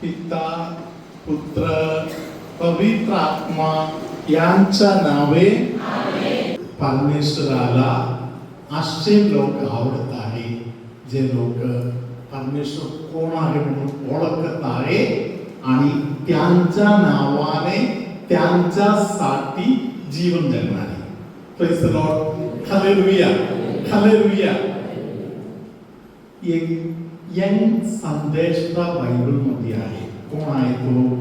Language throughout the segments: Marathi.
पिता पुत्र पवित्र आत्मा यांच्या नावे परमेश्वराला असे लोक आवडत आहे जे लोक परमेश्वर कोण आहे म्हणून ओळखत आहे आणि त्यांच्या नावाने त्यांच्यासाठी जीवन जगणारे. Praise the Lord. Hallelujah hallelujah. एक यंग संदेशा बायबल मध्ये आहे. कोण आहे तो?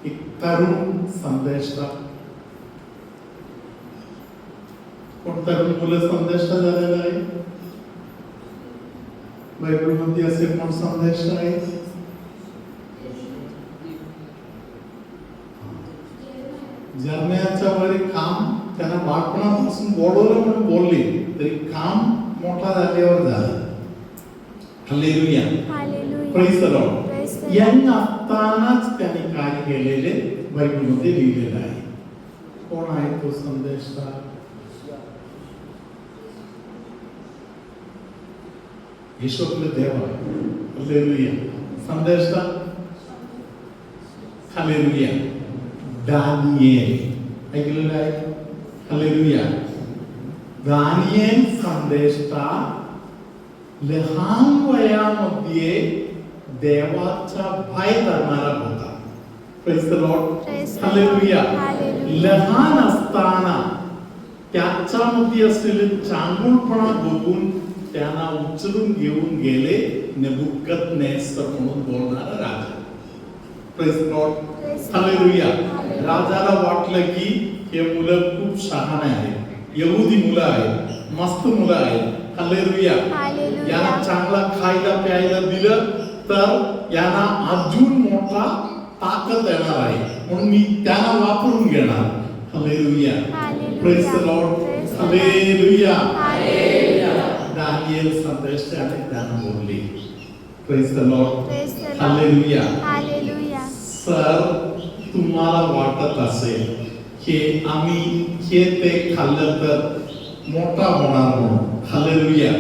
एक तरुण संदेशा. कोण तरुण मुलं संदेशा झालेला आहे बायबल मध्ये? असे कोण संदेश आहे? जर्मयाच्या वरी काम त्यांना बाळपणापासून बोलवलं म्हणून बोलले तरी काम मोठा झाल्यावर झालं. Hallelujah praise the Lord. Young असतानाच त्यांनी काय केलेले बायबल मध्ये लिहिलेलं आहे. कोण आहे तो संदेशा? येशू देवा. हालेलुया. संदेशा हालेलुया. दानिएल ऐकलेलं आहे. हालेलुया. दानिएल संदेशा लहान वयामध्ये देवाचा भय करणारा होता. Praise the Lord. हालेलुया. लहान असताना त्याच्यामध्ये असलेले चांगुलपणा बघून त्यांना उचलून घेऊन गेले नेबुकदनेस्तर म्हणून बोलणारा राजा. Praise the Lord. हालेलुया. राजाला वाटलं की हे मुलं खूप शहाणे आहेत, यहुदी मुलं आहेत, मस्त मुलं आहेत. हालेलुया. यांना चांगला खायला प्यायला दिलं तर यांना अजून मोठा ताकद येणार आहे म्हणून मी त्यांना वापरून घेणार. Hallelujah. Praise the Lord. Hallelujah. Daniel संदेशाने त्यांना बोलले. Praise the Lord. Hallelujah. Sir तुम्हाला वाटत असेल की आम्ही हे ते खाल्लं तर मोठा होणार म्हणून. हालेलुया.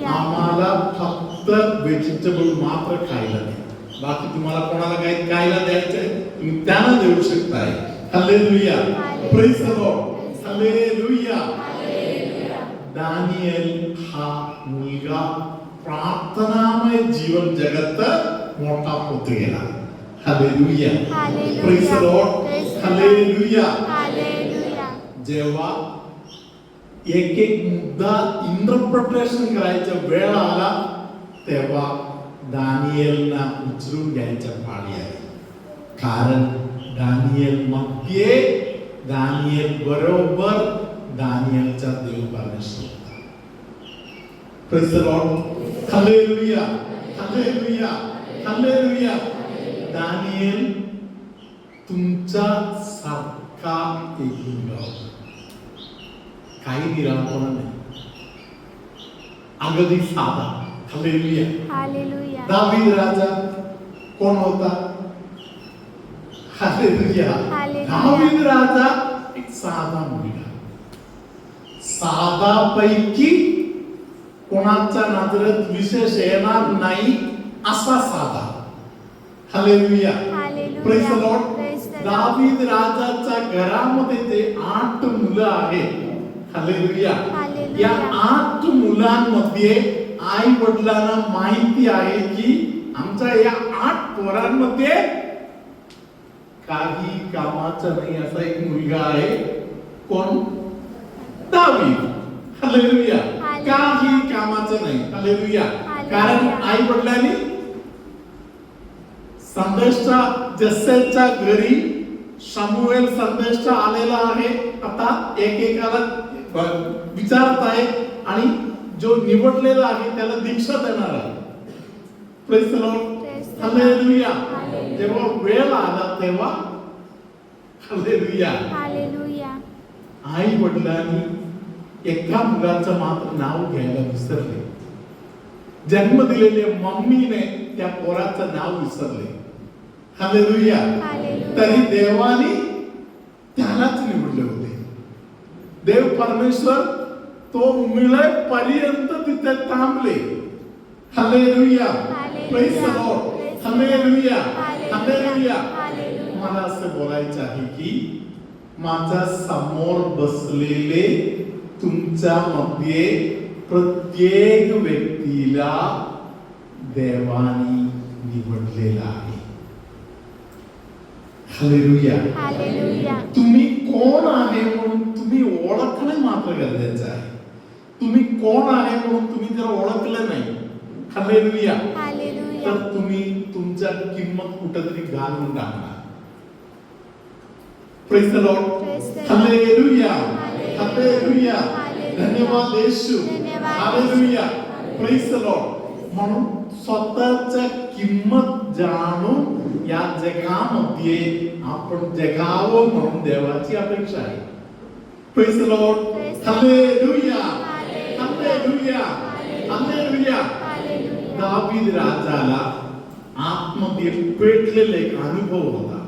आम्हाला फक्त व्हेजिटेबल मात्र खायला द्या, बाकी तुम्हाला कोणाला काही खायला द्यायचंय तुम्ही त्यांना देऊ शकताय. Hallelujah. Praise the Lord. Hallelujah. Daniel हा मुलगा प्रार्थनामय जीवन जगत मोठा होत गेला. Hallelujah. Praise the Lord. Hallelujah. जेव्हा एक एक मुद्दा इंटरप्रिटेशन करायचा वेळ आला तेव्हा दानिएलना उचलून घ्यायच्या पाळी आली. कारण दानिएल मध्ये दानिएल बरोबर दानिएलचा देव परमेश्वर होता. Praise the Lord. Hallelujah. Hallelujah. Hallelujah. Daniel तुमचा सारखा एक मुलगा होता. काही निराळपणा नाही, अगदी साधा. हालेलुया. दावीद राजा कोण होता? हालेलुया. दावीद राजा एक साधा मुलगा, साधा पैकी कोणाच्या नजरेत विशेष येणार नाही असा साधा. हालेलुया. Praise the Lord. दावीद राजाच्या घरामध्ये ते 8 मुलं आहेत. हालेलुया. या 8 मुलांमध्ये आई वडिलांना माहिती आहे की आमच्या या 8 पोरांमध्ये काही कामाचा नाही असा एक मुलगा आहे. कोण? दावीद. हालेलुया. काही कामाचं नाही. हालेलुया. कारण आई वडिलांनी संदेशा जसेच्या घरी शमूएल संदेशा आलेला आहे. आता एकेकाला विचारत आहे आणि जो निवडलेला आहे त्याला दीक्षा देणार आहे. Praise the Lord. हालेलुया. जेव्हा वेळ आला तेव्हा हालेलुया आई वडिलांनी एका मुलाचं मात्र नाव घ्यायला विसरले. जन्म दिलेल्या मम्मीने त्या पोराचं नाव विसरले. हालेलुया. तरी देवाने त्यालाच निवडले होते. देव परमेश्वर तो मिळेपर्यंत तिथे थांबले. Hallelujah. Praise the Lord. Hallelujah, hallelujah. Hallelujah. मला असं बोलायचं आहे की माझ्या समोर बसलेले तुमच्या मध्ये प्रत्येक व्यक्तीला देवाने निवडलेला आहे. हालेलुया. हालेलुया. तुम्ही कोण आहे म्हणून तुम्ही ओळखणे मात्र गरजेचं आहे. तुम्ही कोण आहे म्हणून तुम्ही जर ओळखलं नाही, हालेलुया, हालेलुया. तर तुम्ही तुमच्या किंमत कुठेतरी घालून टाकणार. Praise the Lord. Praise the Lord. Hallelujah, hallelujah. Hallelujah. Hallelujah. धन्यवाद येशू. धन्यवाद हालेलुया. Praise the Lord. म्हणून स्वतःच्या किंमत जाणून या जगामध्ये आपण जगावं म्हणून देवाची अपेक्षा आहे. Praise the Lord. Praise the Lord. Hallelujah, hallelujah. Hallelujah, hallelujah. Hallelujah. दावीद राजाला आतमध्ये पेटलेला एक अनुभव होता.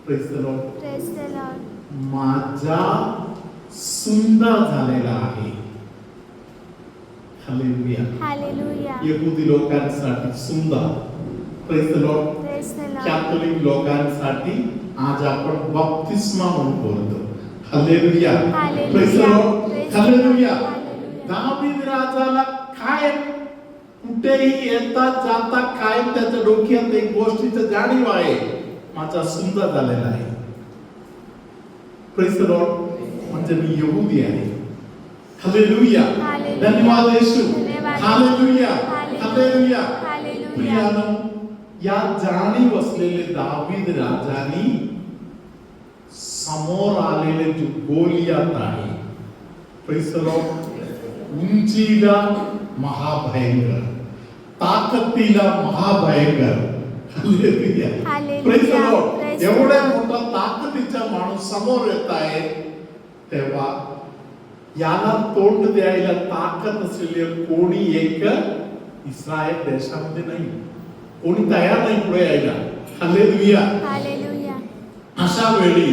Praise the Lord. Praise the Lord. माझा सुंदर झालेला आहे. हालेलुया. हालेलुया. यहुदी लोकांसाठी सुंदर. Praise the Lord. Praise the Lord. Catholic लोकांसाठी आज आपण बप्तिस्मा म्हणून बोलतो. Hallelujah. Hallelujah. Praise the Lord. Praise the hallelujah. Lord. Hallelujah. दावीद राजाला काय कुठेही येता जाता काय त्याच्या डोक्यात एक गोष्टीचं जाणीव आहे, माझा सुंदर झालेला आहे. Praise the Lord. म्हणजे मी यहुदी आहे. हालेलुया. हालेलुया. धन्यवाद येशू. धन्यवाद. Hallelujah, hallelujah. हालेलुया. हालेलुया. प्रियानो, या जाणीव असलेले दावीद राजानी समोर आलेले जो गोलियात आहे, प्रेज द लॉर्ड, उंचीला महाभयंकर, ताकदीला महाभयंकर. Hallelujah. Hallelujah. Praise the Lord. Praise the एवढ्या Lord. मोठा ताकदीचा माणूस समोर येत आहे, तेव्हा याला तोंड द्यायला ताकद असलेले कोणी एक इस्रायल देशामध्ये नाही. कोणी तयार नाही पुढे यायला. हालेलुया. हालेलुया. अशा वेळी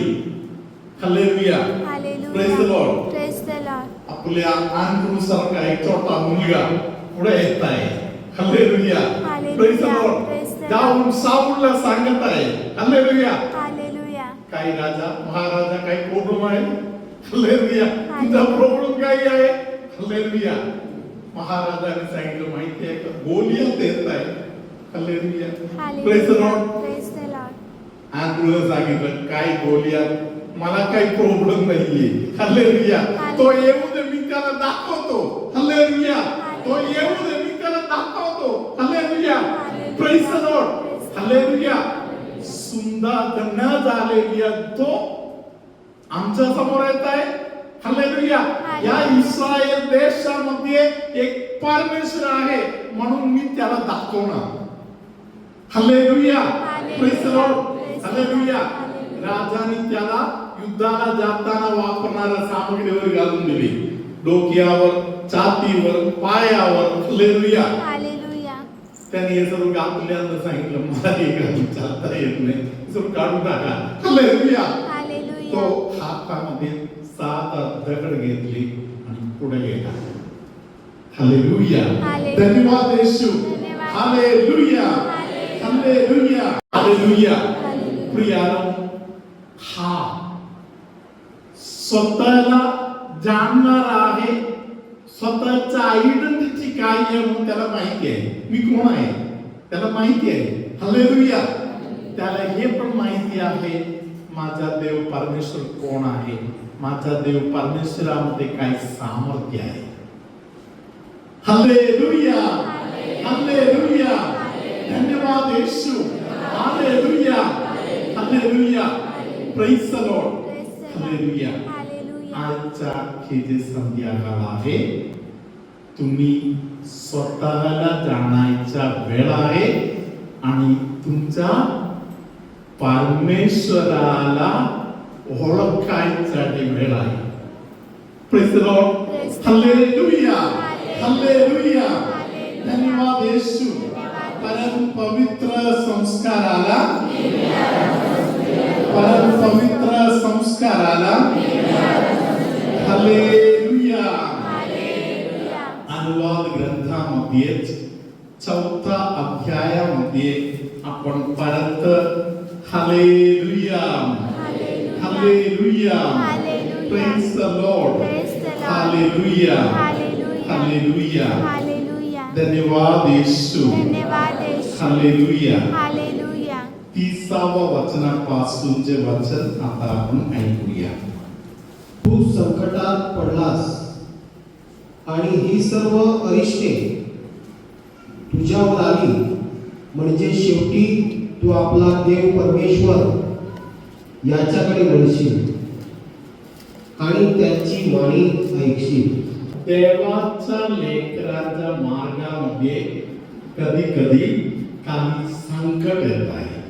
hallelujah. Hallelujah. Praise the Lord. Praise the Lord. आपल्या आंध्रू सारखा एक छोटा मुलगा पुढे येत आहे. Hallelujah. Hallelujah. Praise the Lord. Praise the Lord. जाऊन साऊलला सांगत आहे. हालेलुया. हालेलुया. काही राजा महाराजा काही प्रॉब्लेम आहे. हालेलुया. तुझा हालेलुया. प्रॉब्लेम काय आहे? हालेलुया. महाराजाने सांगितलं माहिती आहे का, गोलियात येत आहे. Hallelujah. Praise the Lord. Praise the Lord. आंध्रूला सांगितलं काय गोलियात, मला काही प्रॉब्लेम नाहीये. हालेलुया. तो येऊ दे, मी त्याला दाखवतो. हालेलुया. तो येऊ दे, मी त्याला दाखवतो. Hallelujah. Praise the Lord. Hallelujah. सुंदर न झालेली तो आमच्या समोर येत आहे. हालेलुया. या इस्रायल देशामध्ये एक परमेश्वर आहे म्हणून मी त्याला दाखवणार. Hallelujah. Praise the Lord. Hallelujah. राजाने त्याला युद्धाला जाताना वापरणाऱ्या सामग्रीवर घालून दिली. डोक्यावर, छातीवर, पायावर. हालेलुया. हालेलुया. त्याने हे सर्व घातल्यानं सांगितलं, मला हे घालून चालता येत नाही, हे सर्व काढून टाका. हालेलुया. हालेलुया. तो हातामध्ये 7 दगड घेतली आणि पुढे गेला. हालेलुया. हालेलुया. धन्यवाद येशू. धन्यवाद. हालेलुया. हालेलुया. हालेलुया. हालेलुया. प्रियानो, हा स्वतःला जाणणार आहे, स्वतःचा आयडेंटिटी काय आहे म्हणून त्याला माहिती आहे. मी कोण आहे त्याला माहिती आहे. हालेलुया. त्याला हे पण माहिती आहे माझा देव परमेश्वर कोण आहे, माझा देव परमेश्वरामध्ये काय सामर्थ्य आहे. हालेलुया. हालेलुया. धन्यवाद येशू. Hallelujah. Hallelujah. Praise the Lord. Hallelujah. Hallelujah. आजचा हे जे संध्याकाळ आहे, तुम्ही स्वतःला जाणायचा वेळ आहे आणि तुमचा परमेश्वराला ओळखायसाठी वेळ आहे. Praise the Lord. Hallelujah. Hallelujah. धन्यवाद येशू. परम पवित्र संस्काराला, परम पवित्र संस्काराला हालेलुया. अनुवाद ग्रंथामध्ये 4 अध्यायामध्ये आपण परत hallelujah hallelujah praise the Lord hallelujah hallelujah धन्यवाद येशू हालेलुया हालेलुया 30व्या वचनापासूनचे वचन आता आपण ऐकूया. तू संकटात पडलास आणि ही सर्व अरिष्टे तुझ्यावर आली, म्हणजे शेवटी तू आपला देव परमेश्वर याच्याकडे वळशील आणि त्याची वाणी ऐकशील. देवाच्या लेकराच्या मार्गामध्ये कधी कधी काही संकट येत आहे,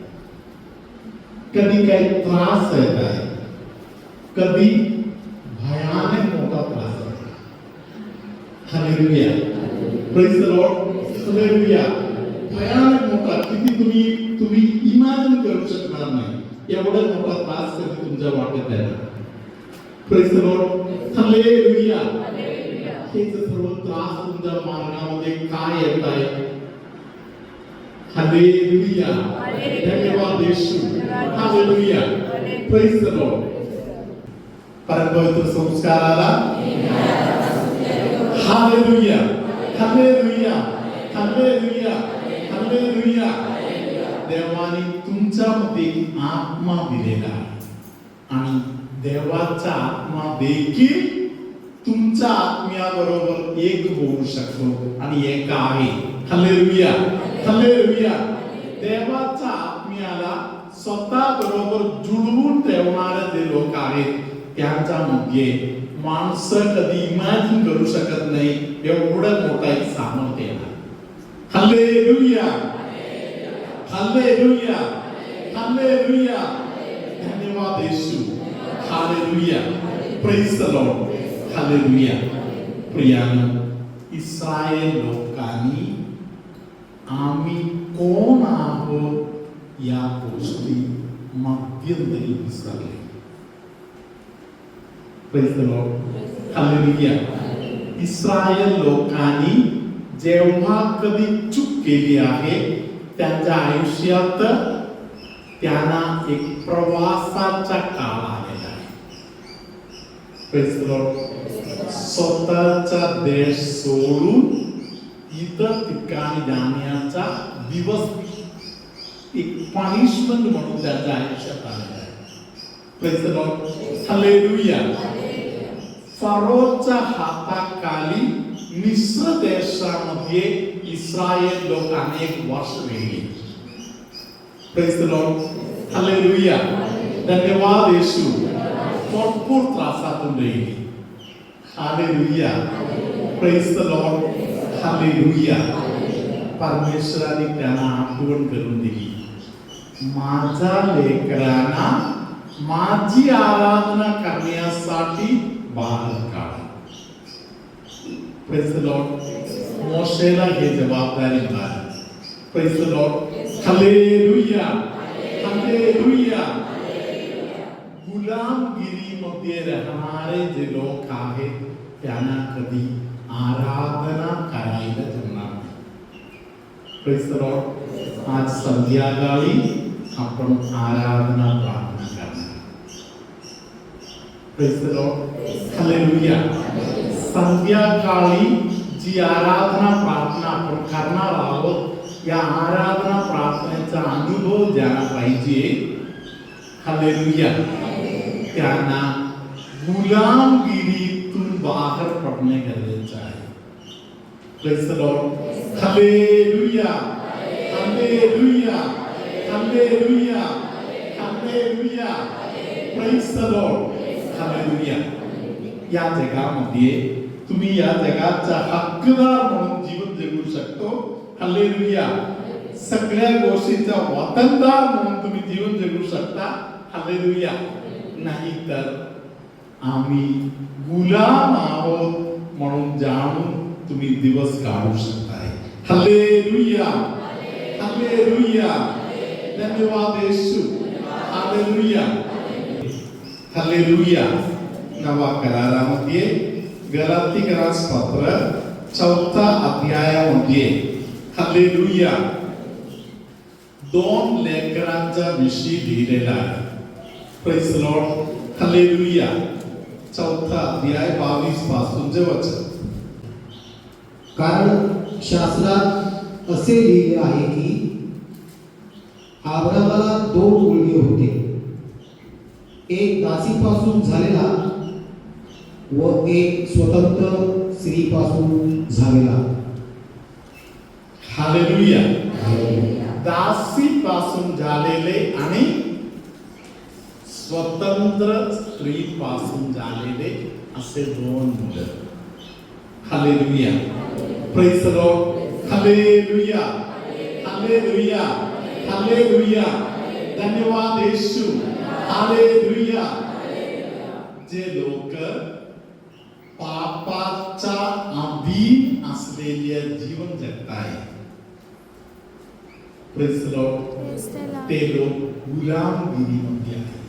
कधी काही त्रास येत आहे, कधी भयानक मोठा त्रास आहे. Hallelujah praise the Lord hallelujah. भयानक मोठा, किती तुम्ही इमॅजिन करू शकणार नाही एवढा मोठा त्रास कधी तुमच्या वाटेत आहे. Praise the Lord hallelujah. हे सर्व त्रास तुमच्या मार्गामध्ये काय येत आहे? हालेलुया धन्यवाद येशू हालेलुया प्रेज द लॉर्ड. परमपवित्र संस्काराला हालेलुया हालेलुया हालेलुया हालेलुया. देवाने तुमच्यामध्ये आत्मा दिलेला आहे आणि देवाचा आत्मा देखील तुमच्या आत्म्याबरोबर एक होऊ शकतो आणि एक आहे. Hallelujah hallelujah. देवाच्या आत्म्याला स्वतः बरोबर जुळवून ठेवणारे जे लोक आहेत त्यांच्यामध्ये माणसं कधी इमॅजिन करू शकत नाही एवढं मोठा एक सामर्थ्य आहे. हालेलुया हालेलुया हालेलुया धन्यवाद येशू hallelujah praise the Lord hallelujah. प्रियानो, इस्रायल लोकांनी आम्ही कोण आहोत या गोष्टी मध्यंतरी विसरले. Praise the Lord hallelujah. Israel लोकांनी जेव्हा कधी चूक केली आहे त्यांच्या आयुष्यात त्यांना एक प्रवासाचा काळ आलेला आहे. Praise the Lord. स्वतःचा देश सोडून इतर ठिकाणी जाण्याचा दिवस एक पनिशमेंट म्हणून त्यांच्या आयुष्यात आलेला आहे. Praise the Lord hallelujah. फारोच्या हाताखाली मिस्र देशामध्ये इस्रायल लोक अनेक वर्ष राहिले. प्रेज द लॉर्ड हालेलुया धन्यवाद येशू. भरपूर त्रासातून राहिले. Hallelujah praise the Lord hallelujah. परमेश्वराने त्यांना आठवण करून दिली, माझ्या लेकरांना माझी आराधना करण्यासाठी बाहेर काढा. Praise the Lord. मोशेला हे जबाबदारी मिळाली. Praise the Lord hallelujah hallelujah. गुलामगिरीमध्ये राहणारे जे लोक आहेत त्यांना कधी आराधना करायला जमणार नाही. Praise the Lord. आज संध्याकाळी आपण आराधना प्रार्थना करणार. Praise the Lord hallelujah. संध्याकाळी जी आराधना प्रार्थना आपण करणार आहोत या आराधना प्रार्थनेचा अनुभव ज्यांना पाहिजे हालेलुया त्यांना गुलामगिरीतून बाहेर पडणे गरजेचं आहे. Praise the Lord hallelujah hallelujah hallelujah hallelujah praise the Lord hallelujah. या जगामध्ये तुम्ही या जगाचा हक्कदार म्हणून जीवन जगू शकतो. हालेलुया. सगळ्या गोष्टीचा वतनदार म्हणून तुम्ही जीवन जगू शकता. हालेलुया. नाही तर आम्ही गुलाम आहोत म्हणून जाणून तुम्ही दिवस काढू शकताय. हालेलुया हालेलुया धन्यवाद येशू हालेलुया हालेलुया. नवा करारामध्ये गलातीकरास पत्र 4 अध्यायामध्ये हालेलुया 2 लेकरांच्या विषयी लिहिलेला आहे. Praise the Lord, hallelujah. 4 अध्याय 22 पासूनचे वचन. कारण शास्त्रात असे लिहिले आहे की अब्रामाला 2 मुलगे होते, एक दासीपासून झालेला व एक स्वतंत्र स्त्रीपासून झालेला. हालेलुया. दासी पासून झालेले आणि स्वतंत्र स्त्री पासून झालेले असे 2 मुलं. Hallelujah. Praise the Lord, hallelujah, hallelujah, hallelujah. धन्यवाद येशू. हालेलुया. जे लोक पापाच्या अधीन असलेले जीवन जगतायत, praise the Lord, Praise the Lord. ते लोक गुलामगिरीमध्ये आहेत.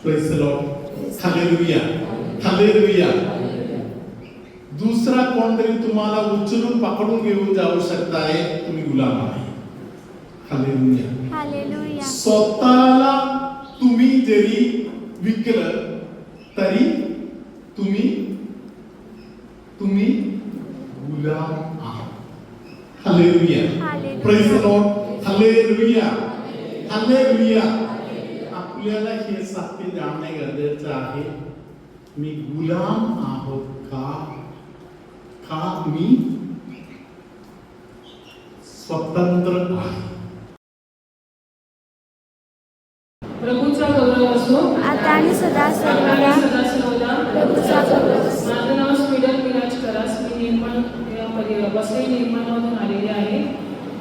Praise the Lord, hallelujah, hallelujah. दुसरा कोणतरी तुम्हाला उचलून पकडून घेऊन जाऊ शकताय, तुम्ही गुलाम आहे. हालेलुया. Hallelujah. स्वतःला तुम्ही जरी विकलं तरी तुम्ही गुलाम आहात. Hallelujah. Hallelujah. Praise the Lord, hallelujah, hallelujah. आपल्याला हे सत्य जाणणे गरजेचं आहे. मी गुलाम आहोत का मी स्वतंत्र आहे. प्रभूचा गौरव असो आता आणि सदा आता सर्वदा आणि सदा सर्वदा. प्रभूचा गौरव असो. माझं नाव स्वीडन विराज करास. मी वसई निर्मलमधून आलेले आहे.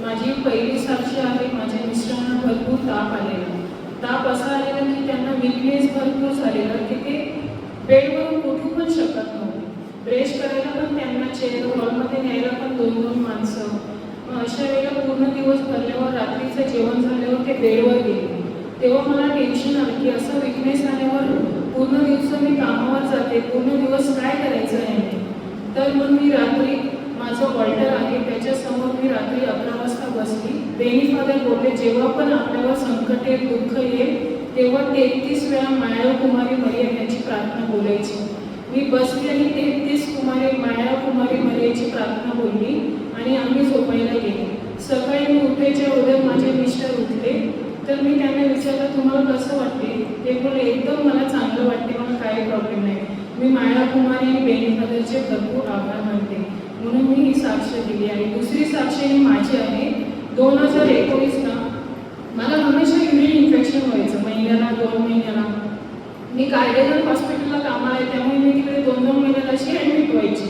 माझी पहिली साक्षी आहे. माझ्या मिस्टरांना भरपूर ताप आलेला. ताप असा आलेला की त्यांना विकनेस भरपूर झालेला की ते बेडवरून उठू पण शकत नव्हते. ब्रश करायला पण त्यांना चेअर हॉलमध्ये न्यायला पण 2-2 माणसं. मग अशा वेळेला पूर्ण दिवस भरल्यावर रात्रीचं जेवण झाल्यावर ते बेडवर गेले. तेव्हा मला टेन्शन आलं की असं विकनेस आल्यावर पूर्ण दिवस मी कामावर जाते, पूर्ण दिवस काय करायचं आहे. तर मग मी रात्री माझं वॉल्टर आहे त्याच्यासमोर मी रात्री 11 वाजता बसली. बेनी फादर बोलले जेव्हा पण आपल्यावर संकट येईल, दुःख येईल तेव्हा 33 वेळा माया कुमारी मरिया यांची प्रार्थना बोलायची. मी बसली आणि 33 माया कुमारी मरियाची प्रार्थना बोलली आणि आम्ही झोपायला गेले. सकाळी मी उठायच्या अगोदर माझे मिस्टर उठले तर मी त्यांना विचारलं तुम्हाला कसं वाटते. ते बोलले एकदम मला चांगलं वाटते, मला काही प्रॉब्लेम नाही. मी माया कुमारी आणि बेनी फादरचे भरपूर आभार मानते. म्हणून मी ही साक्ष दिली. आणि दुसरी साक्ष ही माझी आहे. 2019ला मला हमेशा युरिन इन्फेक्शन व्हायचं, महिन्याला 2 महिन्याला. मी कार्डियक हॉस्पिटलला कामाला आहे त्यामुळे मी तिकडे 2-2 महिन्याला अशी ॲडमिट व्हायची.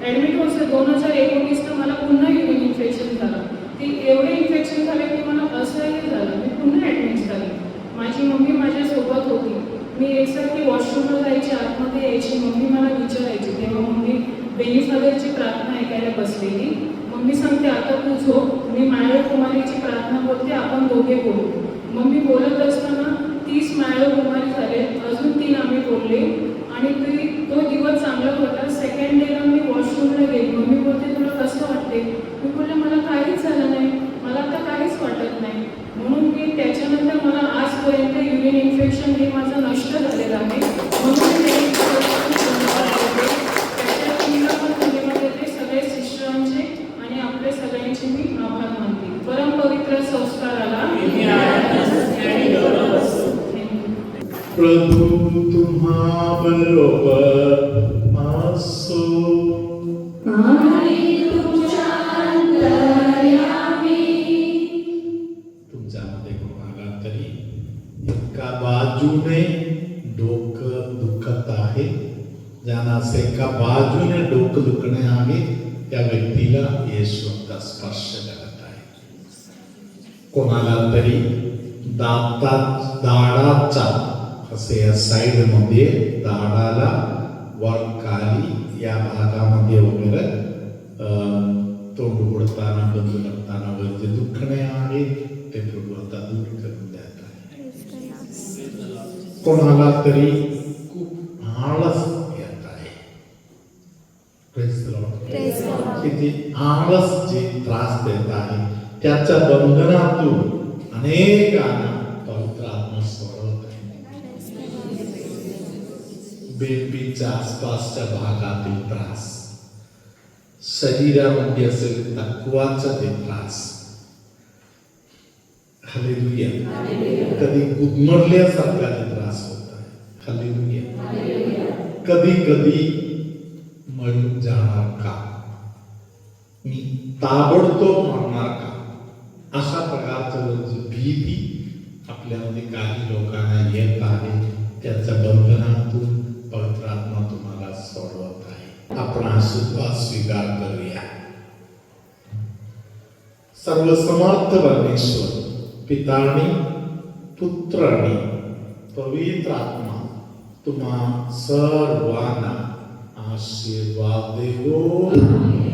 ॲडमिट व्हायचं 2019ला मला पुन्हा युरिन इन्फेक्शन झालं. ते एवढे इन्फेक्शन झाले की मला असह्य झालं. मी पुन्हा ॲडमिट झाली. माझी मम्मी माझ्यासोबत होती. मी एकसारखी वॉशरूमला जायची, आतमध्ये यायची. मम्मी मला विचारायची. तेव्हा मम्मी बेनी फादरची प्रार्थना ऐकायला बसलेली. मम्मी सांगते आता तू झोप, मी माया कुमारीची प्रार्थना बोलते, आपण दोघे बोलू. मम्मी बोलत असताना 30 माया कुमारी झाले, अजून 3 आम्ही बोलले आणि तो दिवस चांगला होता. सेकंड डेला मी वॉशरूमला गेली. मम्मी बोलते तुला कसं वाटते. मी बोलले मला काहीच झालं नाही, मला आता काहीच वाटत नाही. म्हणून मी त्याच्यानंतर मला आजपर्यंत युरिन इन्फेक्शन हे माझं नष्ट झालेलं आहे. म्हणून मी त्याच्या टीमला पण धन्यवाद देते, सगळे सिस्टरांचे आणि आपल्या सगळ्यांचे मी आभार मानते. परमपवित्र संस्काराला प्रभु तुम्हा बरोबर असो. तुमच्यामध्ये कोणाला तरी एका बाजूने डोकं दुखत आहे, ज्यांना एका बाजूने डोकं दुखणे आहे त्या व्यक्तीला येशू आता स्पर्श करत आहे. कोणाला तरी दाढाचा असे या साइड मध्ये दाढाला वर खाली या भागामध्ये वगैरे तोंड उघडताना बंद करताना वगैरे जे दुखणे आहे ते प्रभू आता दूर करून देत आहे. कोणाला तरी खूप आळस येत आहे. Praise the Lord. Praise the Lord. किती आळस जे त्रास देत आहे त्याच्या बंधनातून अनेकांना पवित्र आत्मा सोडवत आहे. बेंबीच्या आसपासच्या भागातील त्रास, शरीरामध्ये असेल तक्वाचा ते त्रास, हालेलुया, कधी गुदमरल्यासारखा ते त्रास होत आहे, हालेलुया, कधी कधी मरून जाणार का, मी ताबडतोब मरणार का, अशा प्रकारचं जी भीती आपल्यामध्ये काही लोकांना येत आहे त्याच्या बंधनातून पवित्र आत्मा तुम्हाला सोडवत आहे. आपण आशीर्वाद स्वीकार करूया. सर्वसमर्थ परमेश्वर पितानी पुत्रानी पवित्र आत्मा तुम्हा सर्वांना आशीर्वाद देवो.